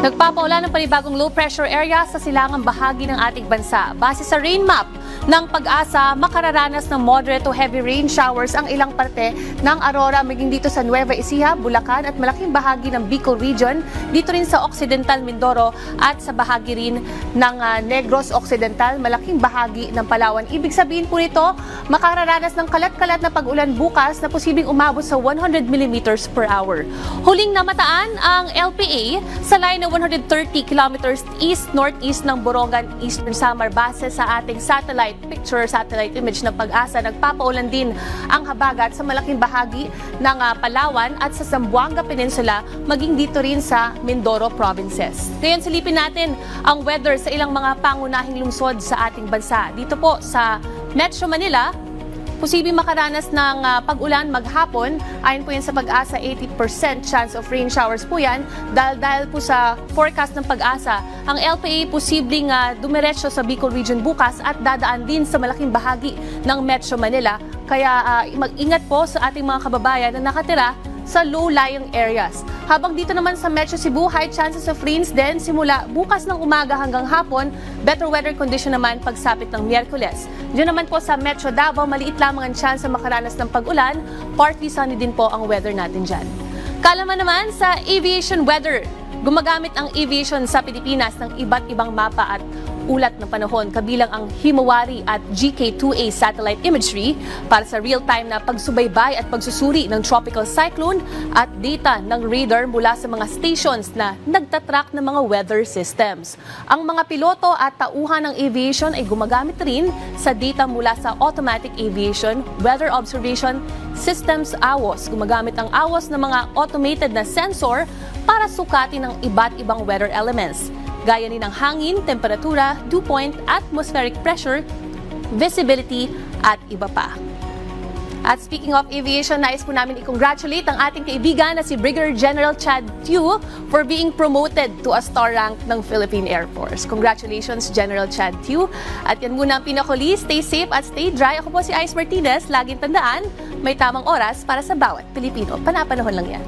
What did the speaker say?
Nagpapaulan ng panibagong low pressure area sa silangang bahagi ng ating bansa. Base sa rain map ng Pag-asa, makararanas ng moderate to heavy rain showers ang ilang parte ng Aurora maging dito sa Nueva Ecija, Bulacan at malaking bahagi ng Bicol Region, dito rin sa Occidental Mindoro at sa bahagi rin ng Negros Occidental, malaking bahagi ng Palawan. Ibig sabihin po nito, makararanas ng kalat-kalat na pag-ulan bukas na posibleng umabot sa 100 millimeters per hour. Huling namataan ang LPA sa line na 130 kilometers east-northeast ng Borongan, Eastern Samar. Base sa ating satellite image ng Pag-asa, nagpapaulan din ang habagat sa malaking bahagi ng Palawan at sa Zamboanga Peninsula, maging dito rin sa Mindoro provinces. Ngayon silipin natin ang weather sa ilang mga pangunahing lungsod sa ating bansa. Dito po sa Metro Manila, posibleng makaranas ng pag-ulan maghapon. Ayon po yan sa Pag-asa, 80% chance of rain showers po yan. Dahil po sa forecast ng Pag-asa, ang LPA posibleng dumiretso sa Bicol Region bukas at dadaan din sa malaking bahagi ng Metro Manila. Kaya mag-ingat po sa ating mga kababayan na nakatira sa low-lying areas. Habang dito naman sa Metro Cebu, high chances of rains din simula bukas ng umaga hanggang hapon. Better weather condition naman pagsapit ng Miyerkules. Diyan naman po sa Metro Davao, maliit lamang ang chance na makaranas ng pag-ulan. Partly sunny din po ang weather natin dyan. Kalaman naman sa aviation weather. Gumagamit ang aviation sa Pilipinas ng iba't ibang mapa at ulat ng panahon, kabilang ang Himawari at GK2A satellite imagery para sa real-time na pagsubaybay at pagsusuri ng tropical cyclone at data ng radar mula sa mga stations na nagtatrack ng mga weather systems. Ang mga piloto at tauhan ng aviation ay gumagamit rin sa data mula sa Automatic Aviation Weather Observation Systems AWOS. Gumagamit ang AWOS ng mga automated na sensor para sukatin ang iba't ibang weather elements, gaya ni ng hangin, temperatura, dew point, atmospheric pressure, visibility, at iba pa. At speaking of aviation, nais po namin i-congratulate ang ating kaibigan na si Brigadier General Chad Tew for being promoted to a star rank ng Philippine Air Force. Congratulations, General Chad Tew. At yan muna ang pinakuli. Stay safe at stay dry. Ako po si Ice Martinez. Laging tandaan, may tamang oras para sa bawat Pilipino. Panapanahon lang yan.